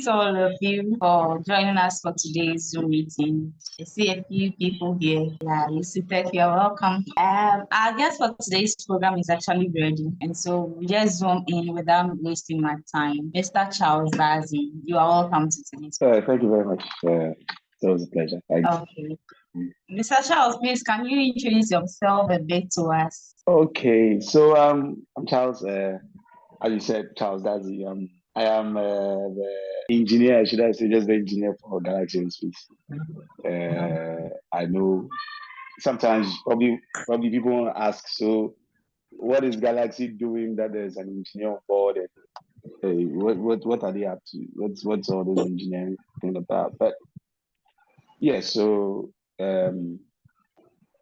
all of you for joining us for today's Zoom meeting. I see a few people here. Yeah, you seated. You're welcome. Our guest for today's program is actually ready, and so we just zoom in without wasting my time. Mr. Charles Dazi, you are welcome to today's. Thank you very much. It was a pleasure. Thanks. Okay. Mr. Charles, please, can you introduce yourself a bit to us? Okay, so I'm Charles. As you said, Charles Dazi. I am the engineer, should I say, just the engineer for Galaxy and Space. I know sometimes probably people want to ask, so what is Galaxy doing that there's an engineer on board, and what are they up to? What's all those engineering thing about? But yeah, so being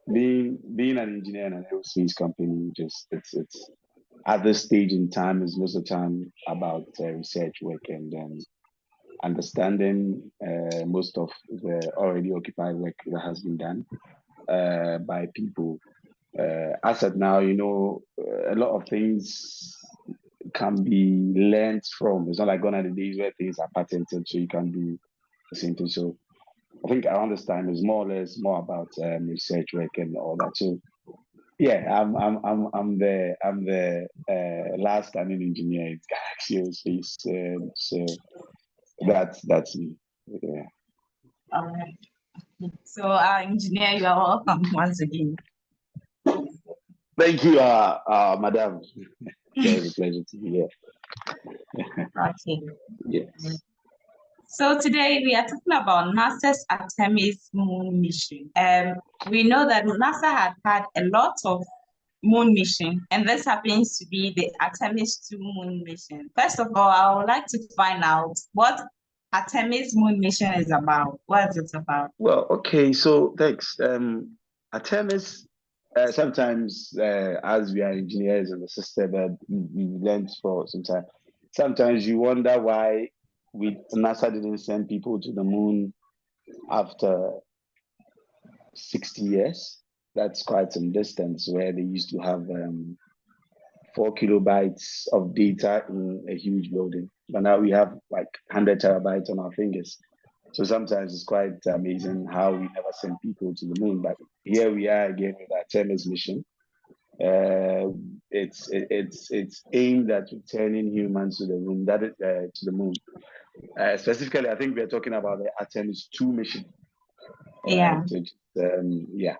an engineer in an aerospace company, just it's at this stage in time is most of the time about research work and understanding most of the already occupied work that has been done by people. As of now, a lot of things can be learned from. It's not like gone are the days where things are patented, so you can do the same thing. So I think around this time is more or less more about research work and all that. So yeah, I'm the last standing engineer in Galaxy Space. So that's me. Yeah. All right. So our engineer, you are welcome once again. Thank you, madam. It's a pleasure to be here. Okay. Yes. So today we are talking about NASA's Artemis moon mission. We know that NASA had a lot of moon mission, and this happens to be the Artemis 2 moon mission. First of all, I would like to find out what Artemis moon mission is about. What is it about? Well, okay, so thanks. Artemis, sometimes as we are engineers in the system, we learned for some time. Sometimes you wonder why NASA didn't send people to the moon after 60 years. That's quite some distance where they used to have 4 kilobytes of data in a huge building. But now we have like 100 terabytes on our fingers. So sometimes it's quite amazing how we never send people to the moon. But here we are again with our Artemis mission. It's aimed at returning humans to the moon. To the moon. Specifically, I think we're talking about the Artemis 2 mission. Yeah. Yeah.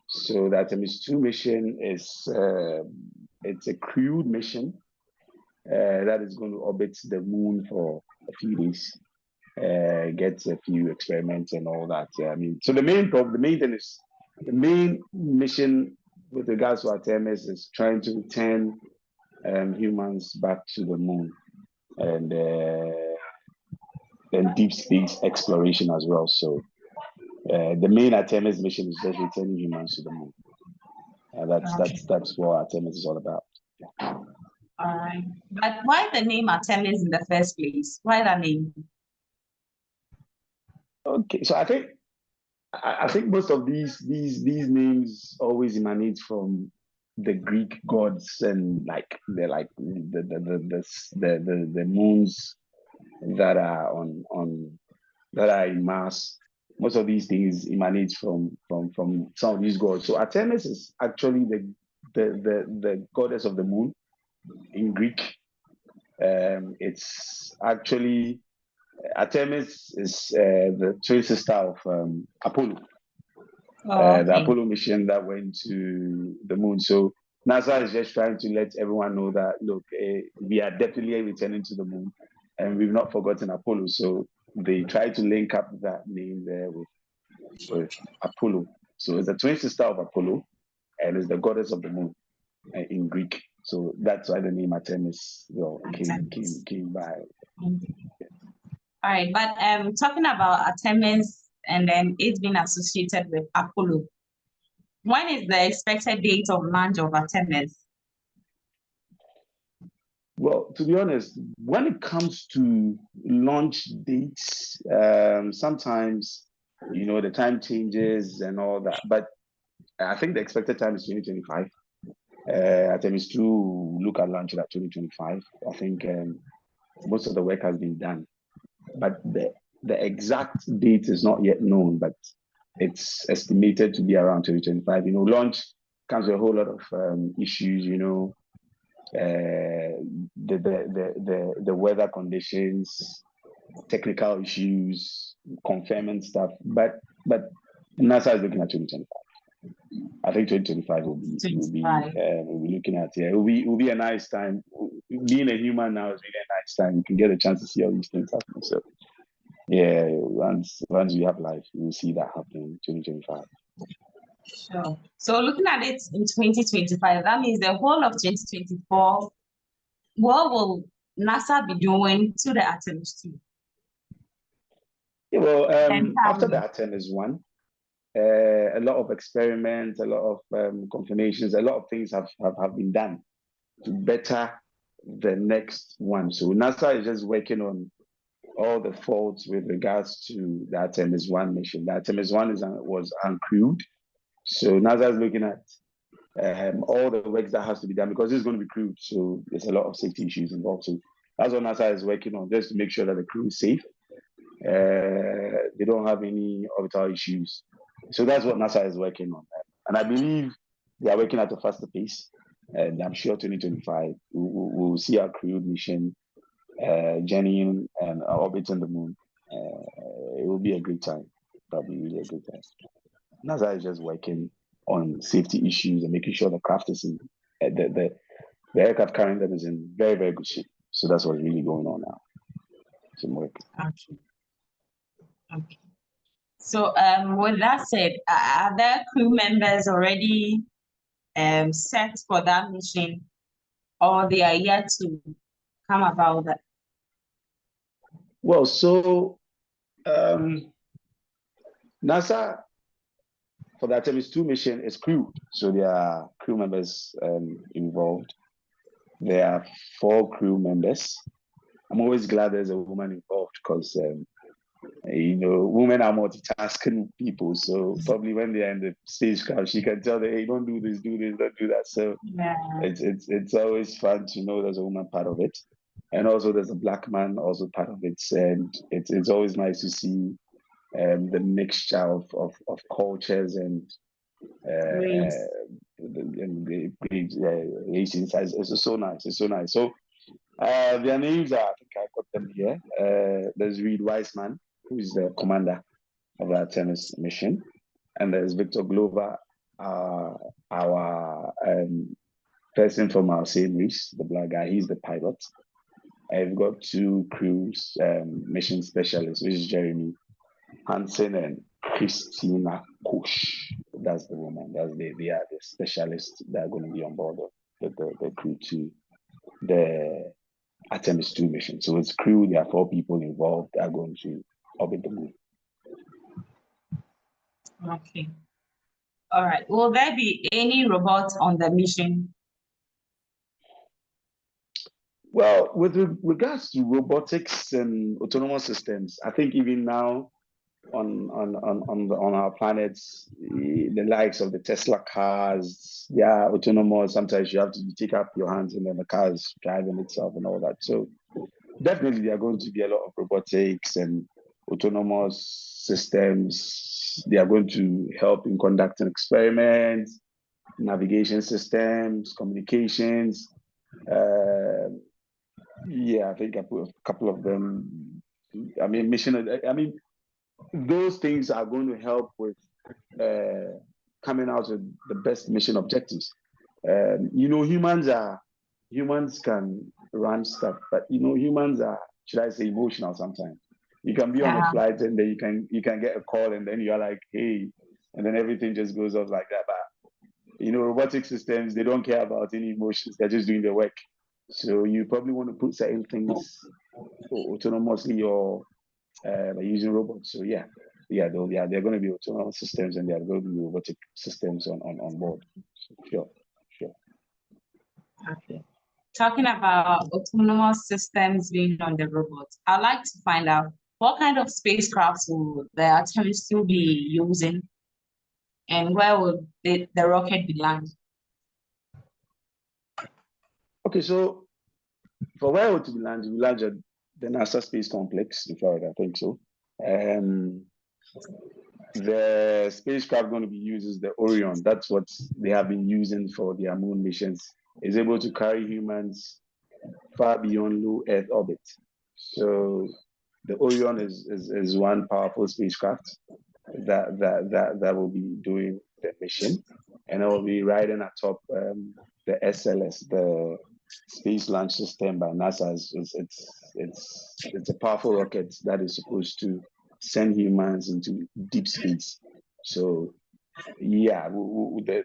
So the Artemis 2 mission is it's a crewed mission that is going to orbit the moon for a few days, get a few experiments and all that. Yeah, I mean, so the main thing is the main mission with regards to Artemis is trying to return humans back to the moon and deep space exploration as well. So the main Artemis mission is just returning humans to the moon. That's what Artemis is all about. All right, but why the name Artemis in the first place? Why that name? Okay, so I think most of these names always emanate from the Greek gods and like the moons that are on that are in Mars. Most of these things emanate from some of these gods. So Artemis is actually the goddess of the moon in Greek. It's actually Artemis is the twin sister of Apollo. Okay. The Apollo mission that went to the moon. So NASA is just trying to let everyone know that look, we are definitely returning to the moon, and we've not forgotten Apollo. So they try to link up that name there with Apollo. So it's the twin sister of Apollo, and it's the goddess of the moon in Greek. So that's why the name Artemis came by. All right, but talking about Artemis and then it's been associated with Apollo. When is the expected date of launch of Artemis? Well, to be honest, when it comes to launch dates, sometimes the time changes and all that. But I think the expected time is 2025. Artemis 2 look at launching at 2025. I think most of the work has been done. but the exact date is not yet known, but it's estimated to be around 2025. Launch comes with a whole lot of issues, the weather conditions, technical issues, confirming stuff, but NASA is looking at 2025. I think 2025 will be looking at, yeah, it will be a nice time. Being a human now is really a nice time. You can get a chance to see all these things happening. So yeah, once we have life, we will see that happening in 2025. Sure. So looking at it in 2025, that means the whole of 2024, what will NASA be doing to the Artemis 2? Yeah, well, after the Artemis 1, a lot of experiments, a lot of confirmations, a lot of things have been done to better the next one. So NASA is just working on all the faults with regards to the Artemis 1 mission. The Artemis 1 was uncrewed. So NASA is looking at all the works that has to be done because it's going to be crewed. So there's a lot of safety issues involved. So that's what NASA is working on, just to make sure that the crew is safe. They don't have any orbital issues. So that's what NASA is working on. And I believe they are working at a faster pace. And I'm sure 2025, we'll see our crewed mission journeying and orbiting the moon. It will be a good time. Probably really a good time. NASA is just working on safety issues and making sure the craft is in the aircraft carrying them is in very, very good shape. So that's what's really going on now. Some work. Okay. So with that said, are there crew members already set for that mission, or they are yet to come about that? Well, so NASA for the Artemis 2 mission is crewed. So there are crew members involved. There are 4 crew members. I'm always glad there's a woman involved because, women are multitasking people. So probably when they're in the spacecraft, she can tell them, hey, don't do this, don't do that. So yeah. It's always fun to know there's a woman part of it. And also there's a black man also part of it. And it's always nice to see the mixture of cultures and the races. It's so nice. It's so nice. So their names are, I think I got them here. There's Reed Wiseman, who is the commander of the Artemis mission, and there's Victor Glover, our person from our same race, the black guy. He's the pilot. I've got 2 crews, mission specialists, which is Jeremy Hansen and Christina Koch. That's the woman. They are the specialists that are going to be on board the crew to the Artemis 2 mission. So it's crew. There are 4 people involved that are going to orbit the moon. Okay. All right. Will there be any robots on the mission? Well, with regards to robotics and autonomous systems, I think even now on our planets, the likes of the Tesla cars, they are autonomous. Sometimes you have to take up your hands and then the car is driving itself and all that. So definitely there are going to be a lot of robotics and autonomous systems. They are going to help in conducting experiments, navigation systems, communications. Yeah, I think I put a couple of them. I mean, those things are going to help with coming out with the best mission objectives. Humans can run stuff, but humans are, should I say, emotional sometimes. You can be on a flight and then you can get a call and then you're like, hey, and then everything just goes off like that. But robotic systems, they don't care about any emotions. They're just doing their work. So you probably want to put certain things autonomously or by using robots. So yeah, they're going to be autonomous systems and there are going to be robotic systems on board. So, sure. Okay. Talking about autonomous systems being on the robots, I'd like to find out what kind of spacecraft will the Artemis still be using, and where will the rocket be landing? Okay, so for where it will be landed, the NASA Space Complex in Florida, I think so. The spacecraft going to be used is the Orion. That's what they have been using for their moon missions. Is able to carry humans far beyond low Earth orbit. So the Orion is one powerful spacecraft that will be doing the mission, and it will be riding atop the SLS, the Space Launch System by NASA. It's a powerful rocket that is supposed to send humans into deep space. So yeah, the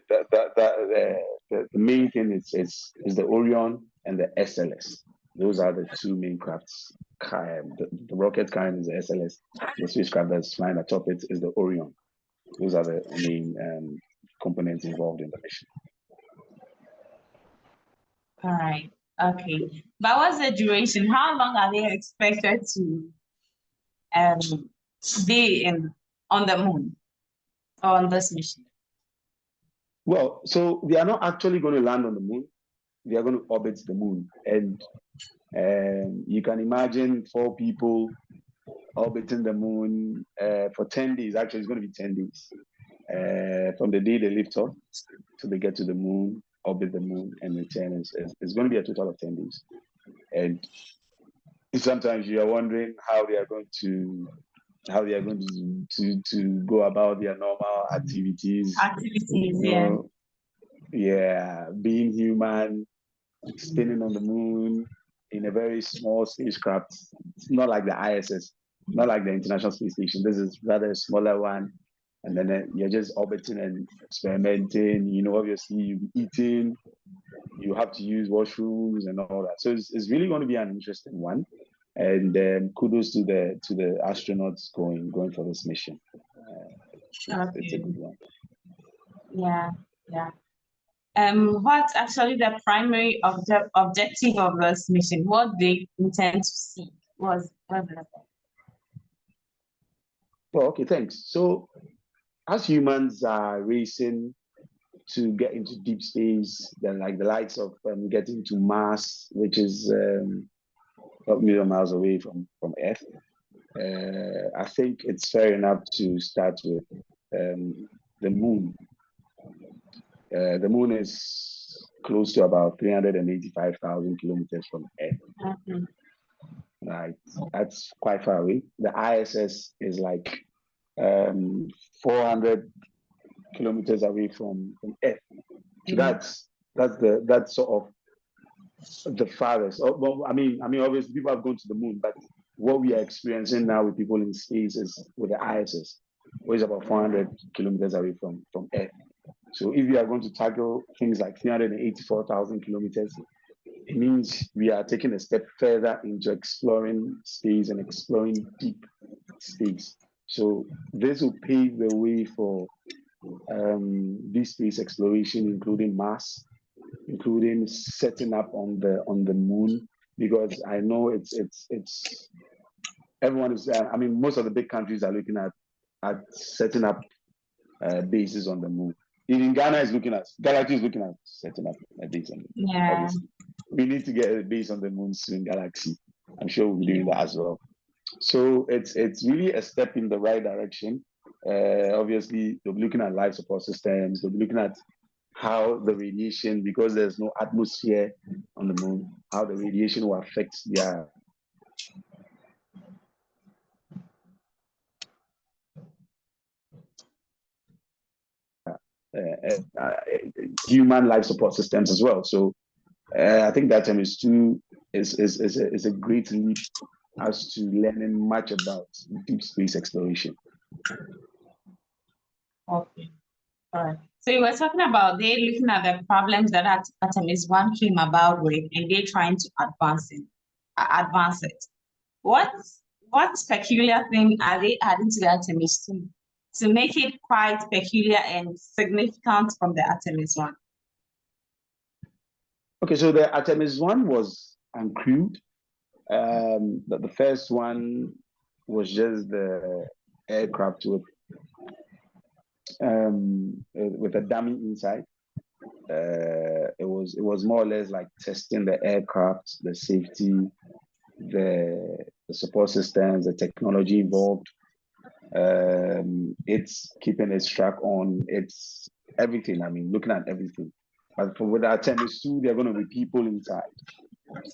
main thing is the Orion and the SLS. Those are the two main crafts. The rocket carrying is the SLS. The spacecraft that's flying atop it is the Orion. Those are the main components involved in the mission. All right. Okay. But what's the duration? How long are they expected to be on the moon or on this mission? Well, so they are not actually going to land on the moon. They are going to orbit the moon. And you can imagine 4 people orbiting the moon for 10 days. Actually, it's going to be 10 days. From the day they lift off till they get to the moon, orbit the moon, and return. It's going to be a total of 10 days. And sometimes you are wondering how they are going to go about their normal activities. Yeah. Yeah, being human, spinning on the moon in a very small spacecraft. It's not like the ISS, not like the International Space Station. This is rather a smaller one. And then you're just orbiting and experimenting. You know, obviously you'll be eating, you have to use washrooms and all that. So it's really going to be an interesting one. And kudos to the astronauts going for this mission. It's a good one. Yeah. What's actually the primary objective of this mission? What they intend to see? What's that? Well, okay, thanks. So as humans are racing to get into deep space, then like the likes of getting to Mars, which is about a million miles away from Earth, I think it's fair enough to start with the moon. The moon is close to about 385,000 kilometers from Earth. Mm-hmm. Right, that's quite far away. The ISS is like 400 kilometers away from Earth. So that's sort of the farthest. Well, I mean, obviously people have gone to the moon, but what we are experiencing now with people in space is with the ISS, which is about 400 kilometers away from Earth. So if we are going to tackle things like 384,000 kilometers, it means we are taking a step further into exploring space and exploring deep space. So this will pave the way for deep space exploration, including Mars, including setting up on the moon, because I know it's everyone is. I mean, most of the big countries are looking at setting up bases on the moon. Even Ghana is looking at Galaxy is looking at setting up a base on the moon. Yeah. Obviously. We need to get a base on the moon soon, Galaxy. I'm sure we'll be doing that as well. So it's really a step in the right direction. Obviously, they'll be looking at life support systems. They'll be looking at how the radiation, because there's no atmosphere on the moon, how the radiation will affect their human life support systems as well. So I think that Artemis 2 is a great leap as to learning much about deep space exploration. Okay. All right. So you were talking about they looking at the problems that Artemis 1 came about with, and they're trying to advance it. What peculiar thing are they adding to the Artemis 2 to make it quite peculiar and significant from the Artemis 1? Okay, so the Artemis 1 was uncrewed. The first one was just the aircraft with a dummy inside. It was more or less like testing the aircraft, the safety, the support systems, the technology involved. It's keeping its track on its everything. I mean, looking at everything. But with Artemis 2, there are going to be people inside.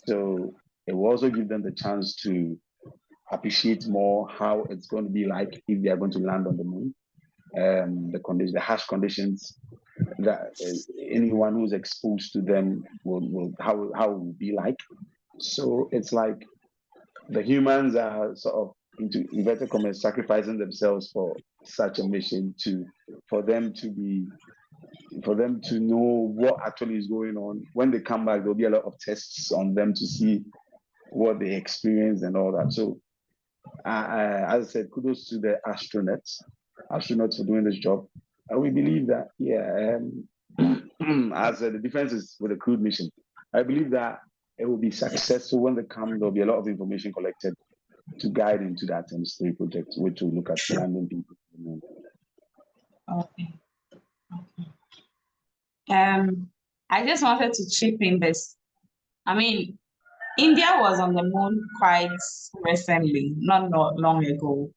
So it will also give them the chance to appreciate more how it's going to be like if they are going to land on the moon. The harsh conditions that anyone who's exposed to them will how it will be like. So it's like the humans are sort of, into inverted commas, sacrificing themselves for such a mission for them to know what actually is going on. When they come back, there'll be a lot of tests on them to see what they experienced and all that. So as I said, kudos to the astronauts for doing this job. And we believe that, as the difference is with the crewed mission, I believe that it will be successful when they come. There'll be a lot of information collected to guide into that Artemis 3 project, which will look at landing people. Okay. I just wanted to chip in this. I mean, India was on the moon quite recently, not long ago,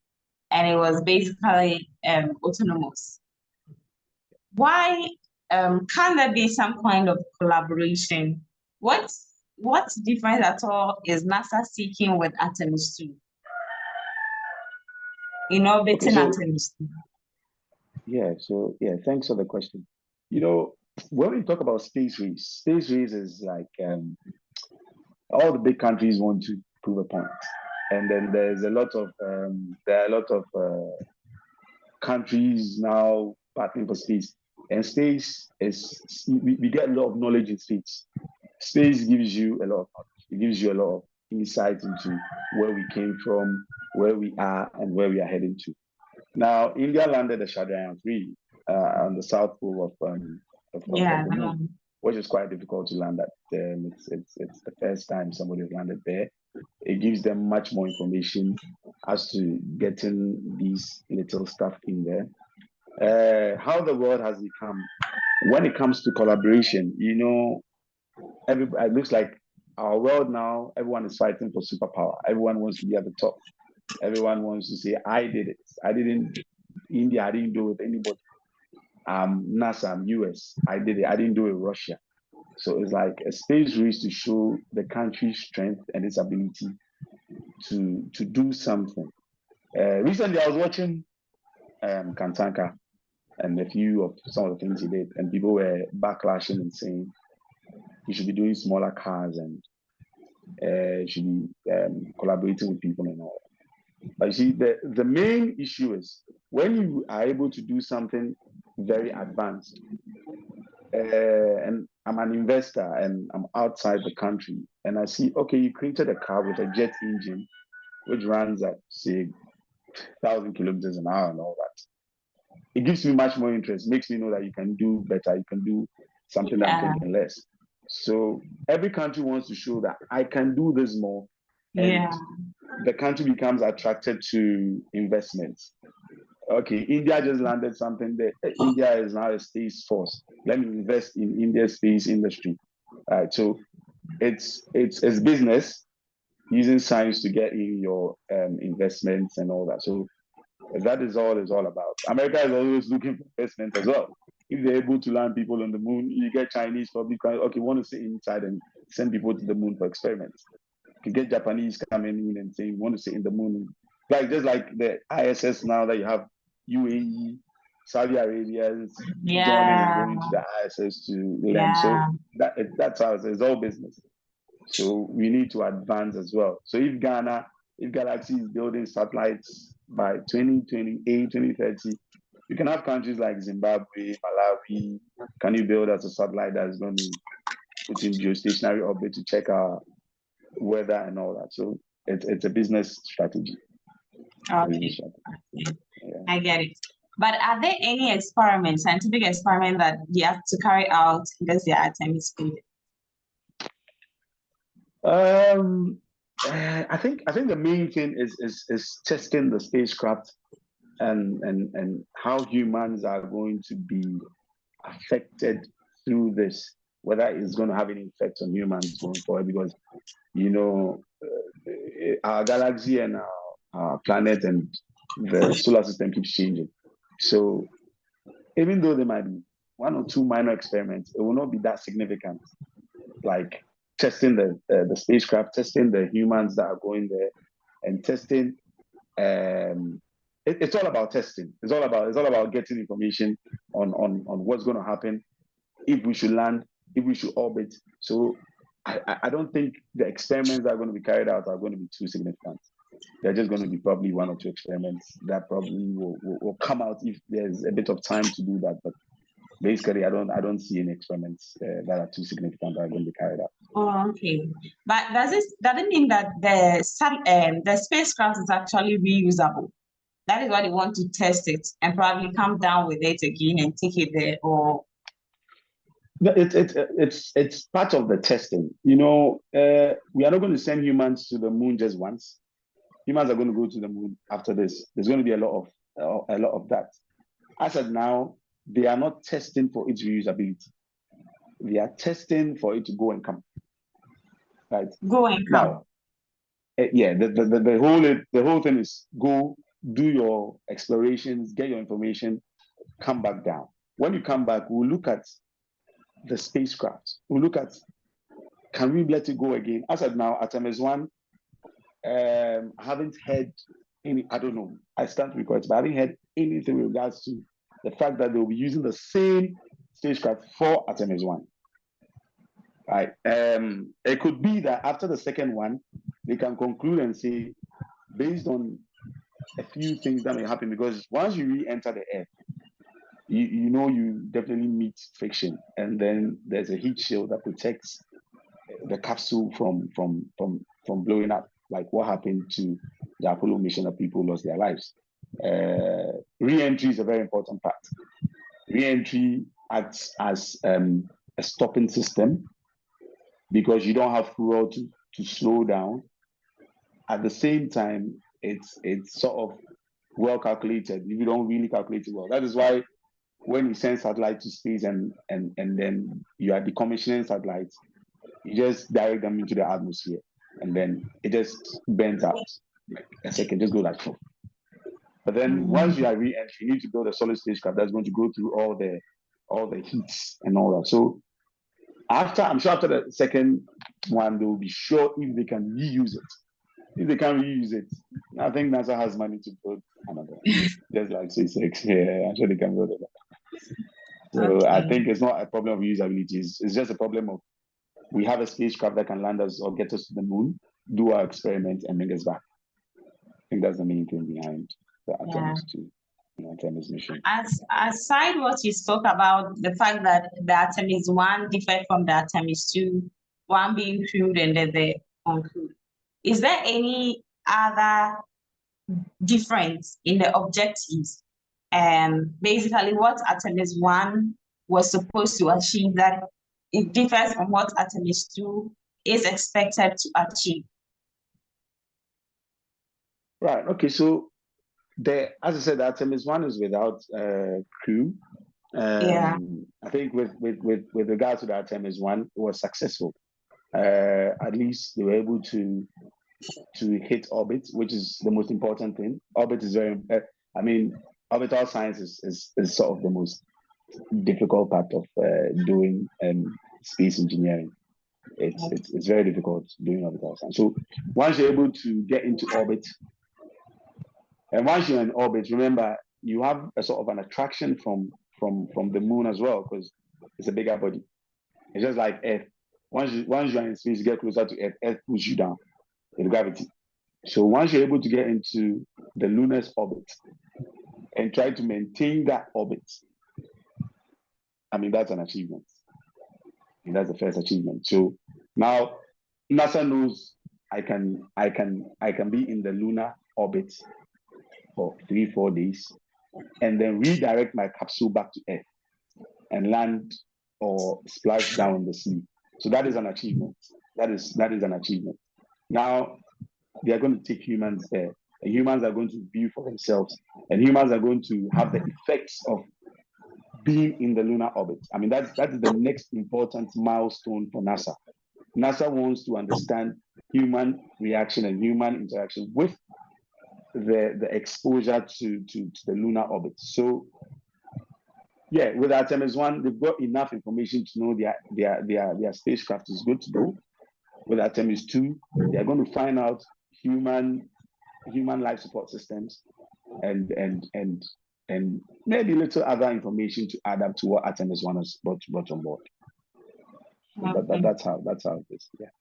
and it was basically autonomous. Why can't there be some kind of collaboration? What difference at all is NASA seeking with Artemis 2? In orbiting Artemis 2? Thanks for the question. When we talk about space race is like all the big countries want to prove a point, and then there's a lot of countries now battling for space. And space is we get a lot of knowledge in space. Space gives you a lot of knowledge. It gives you a lot of insight into where we came from, where we are, and where we are heading to. Now, India landed the Chandrayaan-3 on the south pole of the moon, which is quite difficult to land at. It's the first time somebody has landed there. It gives them much more information as to getting these little stuff in there. How the world has become when it comes to collaboration, it looks like our world now, everyone is fighting for superpower. Everyone wants to be at the top. Everyone wants to say, I did it. India, I didn't do it with anybody. NASA, I'm US, I did it. I didn't do it with Russia. So it's like a space race to show the country's strength and its ability to do something. Recently, I was watching Kantanka and a few of some of the things he did, and people were backlashing and saying he should be doing smaller cars and should be collaborating with people and all. But you see, the main issue is when you are able to do something very advanced, and I'm an investor and I'm outside the country, and I see, okay, you created a car with a jet engine which runs at, say, 1,000 kilometers an hour and all that. It gives me much more interest, makes me know that you can do better, you can do something that I'm taking less. So every country wants to show that I can do this more, and the country becomes attracted to investments. Okay, India just landed something there. India is now a space force. Let me invest in India's space industry. Right. So it's business using science to get in your investments and all that. So that is all it's all about. America is always looking for investment as well. If they're able to land people on the moon, you get Chinese probably want to sit inside and send people to the moon for experiments. You get Japanese coming in and saying, want to sit in the moon. Like just like the ISS now that you have UAE, Saudi Arabia joining and going to the ISS to land. So that's how it's all business. So we need to advance as well. So if Galaxy is building satellites by 2028, 2030, you can have countries like Zimbabwe, Malawi. Can you build us a satellite that is going to put in geostationary orbit to check our weather and all that? So it's a business strategy. Okay. I get it. But are there any scientific experiments that you have to carry out because the Artemis project? I think the main thing is testing the spacecraft and how humans are going to be affected through this whether it's going to have any effect on humans going forward, because you know our galaxy and our planet and the solar system keeps changing. So even though there might be one or two minor experiments, it will not be that significant. Like testing the spacecraft, testing the humans that are going there, and testing. It's all about testing. It's all about getting information on what's going to happen, if we should land, if we should orbit. So I don't think the experiments that are going to be carried out are going to be too significant. They're just going to be probably one or two experiments that probably will come out if there's a bit of time to do that. But basically, I don't see any experiments that are too significant that are going to be carried out. Oh, okay. But does it mean that the spacecraft is actually reusable? That is why they want to test it and probably come down with it again and take it there, or it's part of the testing. You know, we are not going to send humans to the moon just once. Humans are going to go to the moon after this. There's going to be a lot of that. As of now, they are not testing for its reusability. They are testing for it to go and come. Right. Go and come. Now, yeah, the whole thing is go, do your explorations, get your information, come back down. When you come back, we'll look at the spacecraft. We'll look at, can we let it go again? As of now, Artemis 1, haven't heard any, I don't know, I stand to record, but I haven't heard anything with regards to the fact that they'll be using the same spacecraft for Artemis 1. Right. It could be that after the second one, they can conclude and say, based on a few things that may happen, because once you re-enter the Earth, you know you definitely meet friction, and then there's a heat shield that protects the capsule from blowing up, like what happened to the Apollo mission that people lost their lives. Re-entry is a very important part. Re-entry acts as a stopping system, because you don't have fuel to slow down. At the same time, it's sort of well calculated. If you don't really calculate it well, that is why when you send satellites to space and then you are decommissioning satellites, you just direct them into the atmosphere, and then it just burns out like a second, just go like that. But then once you are re-entry, you need to build a solid spacecraft that's going to go through all the heats and all that. So I'm sure after the second one, they will be sure if they can reuse it. If they can reuse it, I think NASA has money to build another, just like SpaceX. Yeah, I'm sure they can build it. So okay. I think it's not a problem of reusability. It's just a problem of, we have a spacecraft that can land us or get us to the moon, do our experiment, and bring us back. I think that's the main thing behind the Artemis mission. Aside what you spoke about, the fact that the Artemis 1 differed from the Artemis 2, one being crewed and the uncrewed, is there any other difference in the objectives? Basically, what Artemis 1 was supposed to achieve that it differs from what Artemis 2 is expected to achieve? Right. Okay. So, as I said, Artemis 1 is without crew. I think with regards to the Artemis 1, it was successful. At least they were able to hit orbit, which is the most important thing. Orbit is very, orbital science is sort of the most difficult part of doing space engineering. It's very difficult doing orbital science. So once you're able to get into orbit, and once you're in orbit, remember you have a sort of an attraction from the moon as well, because it's a bigger body. It's just like Earth. Once you're in space, you get closer to Earth, Earth pulls you down with gravity. So once you're able to get into the lunar's orbit and try to maintain that orbit, that's an achievement. And that's the first achievement. So now NASA knows I can be in the lunar orbit for 3-4 days and then redirect my capsule back to Earth and land or splash down in the sea. So that is an achievement. That is an achievement. Now they are going to take humans there, and humans are going to view for themselves, and humans are going to have the effects of being in the lunar orbit. I mean, that's the next important milestone for NASA. NASA wants to understand human reaction and human interaction with the exposure to the lunar orbit. So, yeah, with Artemis 1, they've got enough information to know their spacecraft is good to go. With Artemis 2, they are going to find out human life support systems and maybe little other information to add up to what Artemis 1 has brought on board. So that's how it is. Yeah.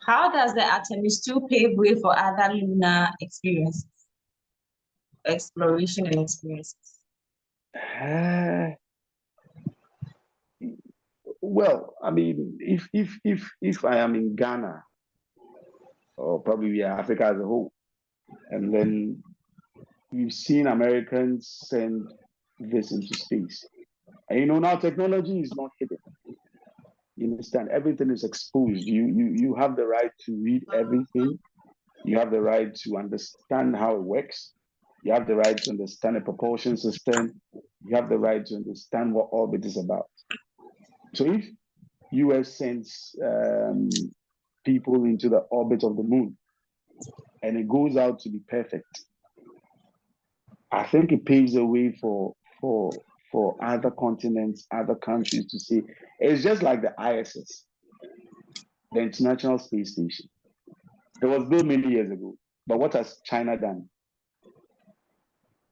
How does the Artemis 2 pave way for other lunar exploration and experiences? Well, I mean, if I am in Ghana, or probably Africa as a whole, and then we've seen Americans send this into space, and now technology is not hidden. You understand? Everything is exposed. You have the right to read everything. You have the right to understand how it works. You have the right to understand a propulsion system. You have the right to understand what orbit is about. So if US sends people into the orbit of the moon and it goes out to be perfect, I think it paves the way for other continents, other countries to see. It's just like the ISS, the International Space Station. It was built many years ago, but what has China done?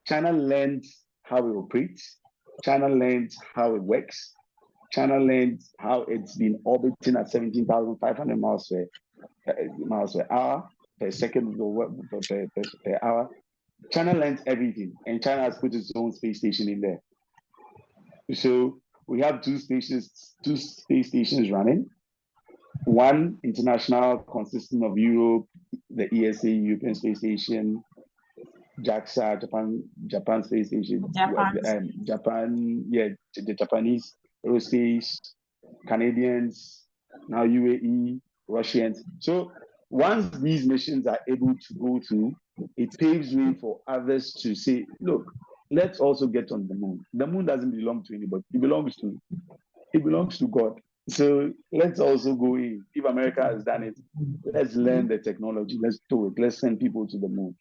China learned how it operates. China learned how it works. China learned how it's been orbiting at 17,500 miles per hour, per second, per hour. China learned everything, and China has put its own space station in there. So we have two space stations running. One international consisting of Europe, the ESA, European Space Station, JAXA, Japan Space Station, Japan, yeah, the Japanese aerospace, Canadians, now UAE, Russians. So once these missions are able to go through, it paves way for others to say, look, let's also get on the moon. The moon doesn't belong to anybody. It belongs to God. So let's also go in. If America has done it, let's learn the technology. Let's do it. Let's send people to the moon.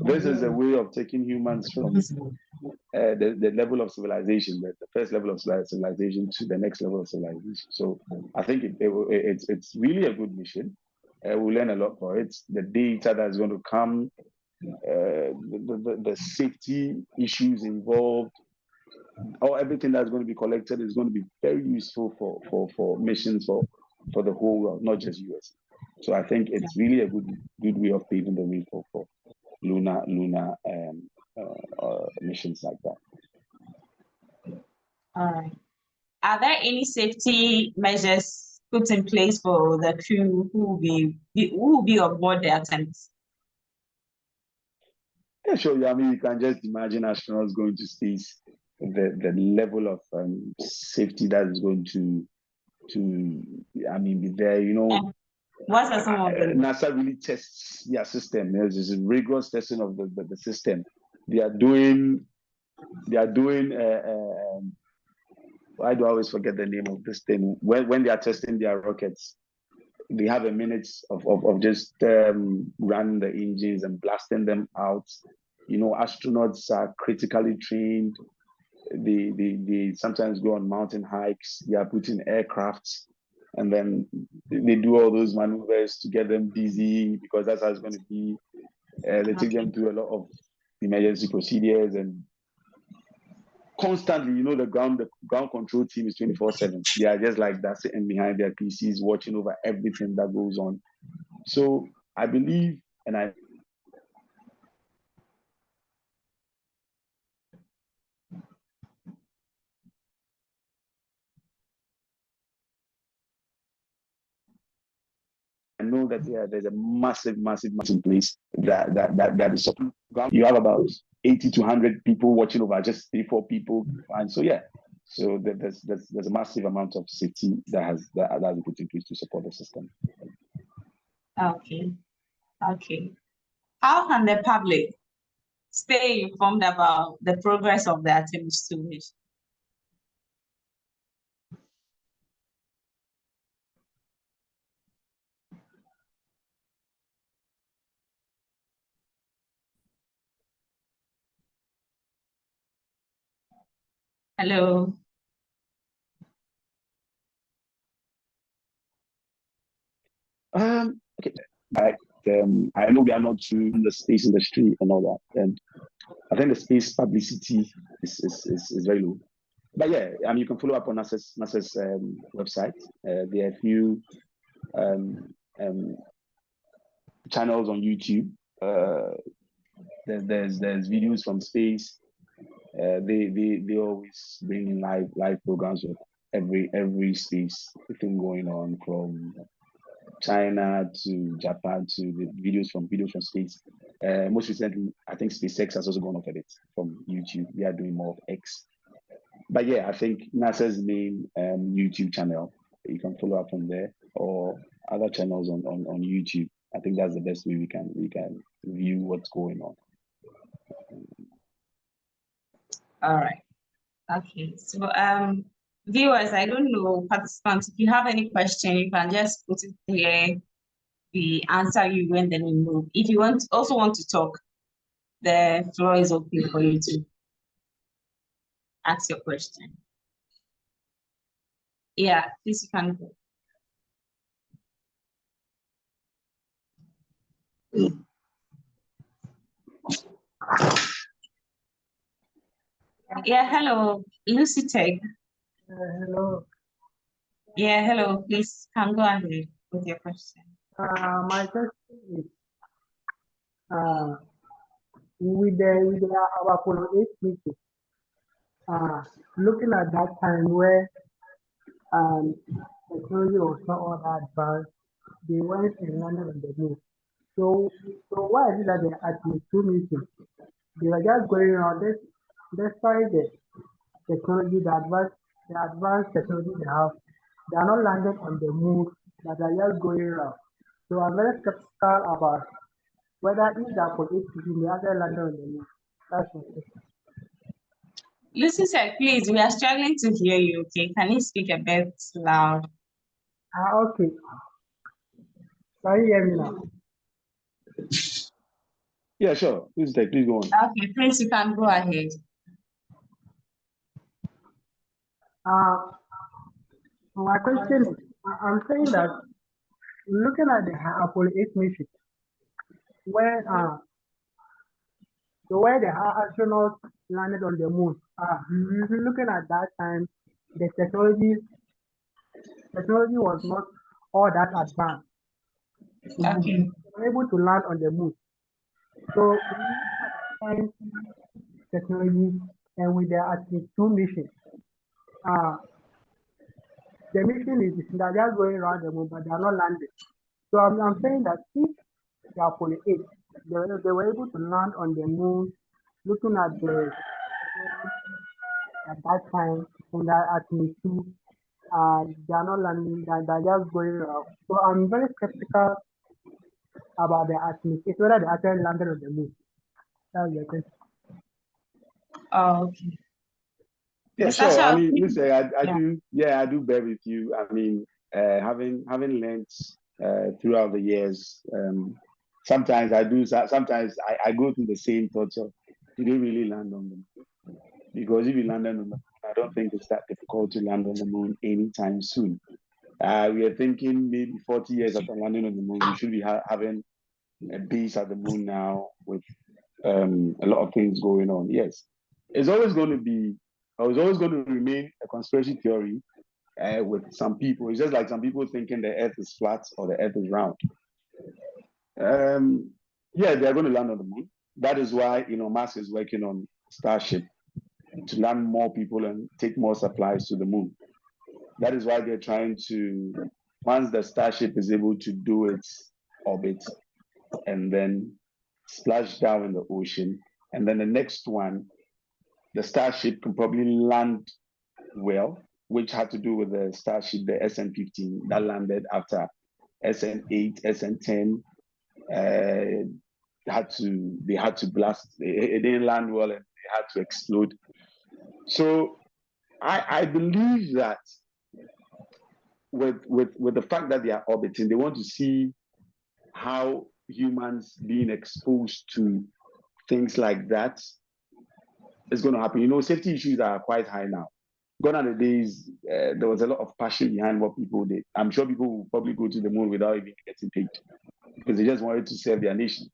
This is a way of taking humans from the level of civilization, the first level of civilization, to the next level of civilization. So I think it's really a good mission. We'll learn a lot for it. The data that's going to come, the safety issues involved, or everything that's going to be collected is going to be very useful for missions for the whole world, not just US. So I think it's really a good way of paving the way for lunar missions like that. All right. Are there any safety measures put in place for the crew who will be on board the Artemis? Yeah, sure. I mean, you can just imagine astronauts going to space, the level of safety that is going to be there. What are some of them? NASA really tests their system. There's this rigorous testing of the system. They are doing. Why do I always forget the name of this thing? When they are testing their rockets, they have a minute of just running the engines and blasting them out. Astronauts are critically trained. They sometimes go on mountain hikes. They are put in aircrafts, and then they do all those maneuvers to get them dizzy, because that's how it's going to be. They take them through a lot of emergency procedures, and constantly, the ground control team is 24/7. They are just like that, sitting behind their PCs, watching over everything that goes on. So I believe, and I know that there's a massive in place that is support. You have about 80 to 100 people watching over just 3-4 people, and so so there's a massive amount of safety that has been put in place to support the system. Okay. How can the public stay informed about the progress of the Artemis 2 mission? Hello. Okay. I know we are not in the space industry and all that, and I think the space publicity is very low. But yeah, you can follow up on NASA's website. There are a few channels on YouTube. There's videos from space. They always bring live programs with every space thing going on, from China to Japan, to the videos from space. Most recently, I think SpaceX has also gone off a bit from YouTube. They are doing more of X. But yeah, I think NASA's main YouTube channel, you can follow up from there, or other channels on YouTube. I think that's the best way we can view what's going on. All right. Okay. So viewers, I don't know, participants, if you have any question, you can just put it here. We answer you when then we move. If you also want to talk, the floor is open for you to ask your question. Yeah, please, you can go. Yeah, hello, Lucy Tech. Hello. Yeah, hello, please can go ahead with your question. My question is, with our Apollo 8 mission, looking at that time where technology was not all that advanced, they went and landed on the moon. So why is it that the Artemis 2 mission, they were just going around this, despite the technology, the advanced technology they are not landed on the moon, but they are just going around. So I'm very skeptical about whether if the Apollo 8 mission they actually landed on the moon. That's my question. Lucy said, please, we are struggling to hear you, okay? Can you speak a bit loud? Okay. Can you hear me now? Yeah, sure. Please go on. Okay, please, you can go ahead. My question is, I'm saying that looking at the Apollo 8 mission, where the astronauts landed on the moon, looking at that time, the technology was not all that advanced. Okay. They were able to land on the moon. So with technology and with the Artemis 2 mission, the mission is they are just going around the moon, but they are not landing. So I'm saying that if the Apollo 8, they were able to land on the moon, looking at at that time, and that Artemis 2, they are not landing, they're just going around. So I'm very skeptical about the Artemis 8, whether they actually landed on the moon. That's the question. Oh, okay. Yeah, Mr. sure. Shaw, listen, I do bear with you. Having learned throughout the years, sometimes I go through the same thoughts of, did they really land on the moon? Because if you land on the moon, I don't think it's that difficult to land on the moon anytime soon. We are thinking maybe 40 years after landing on the moon, we should be having a base at the moon now with a lot of things going on. Yes, it's always going to remain a conspiracy theory with some people. It's just like some people thinking the Earth is flat or the Earth is round. Yeah, they're going to land on the moon. That is why Musk is working on Starship to land more people and take more supplies to the moon. That is why they're trying to, once the Starship is able to do its orbit and then splash down in the ocean, and then the next one, the Starship can probably land well, which had to do with the Starship, the SN-15, that landed after SN-8, SN-10. They had to blast. It didn't land well, and they had to explode. So I believe that with the fact that they are orbiting, they want to see how humans being exposed to things like that is going to happen. Safety issues are quite high now. gone are the days there was a lot of passion behind what people did. I'm sure people will probably go to the moon without even getting paid because they just wanted to serve their nation.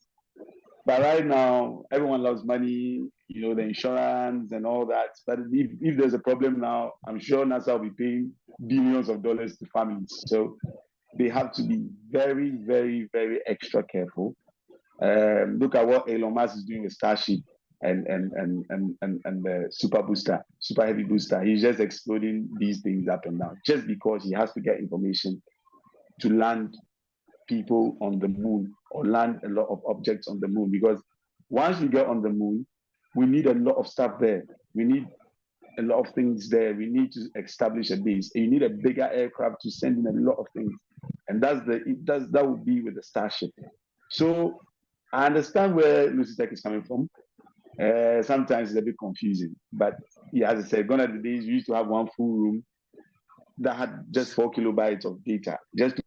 But right now, everyone loves money, you know, the insurance and all that. But if there's a problem now, I'm sure NASA will be paying billions of dollars to families. So they have to be very, very, very extra careful. Look at what Elon Musk is doing with Starship and the super heavy booster. He's just exploding these things up and down just because he has to get information to land people on the moon or land a lot of objects on the moon. Because once we get on the moon, we need a lot of stuff there. We need a lot of things there. We need to establish a base. And you need a bigger aircraft to send in a lot of things. And that would be with the Starship. So I understand where Lucy Tech is coming from. Sometimes it's a bit confusing. But yeah, as I said, gone are the days we used to have one full room that had just 4 kilobytes of data just to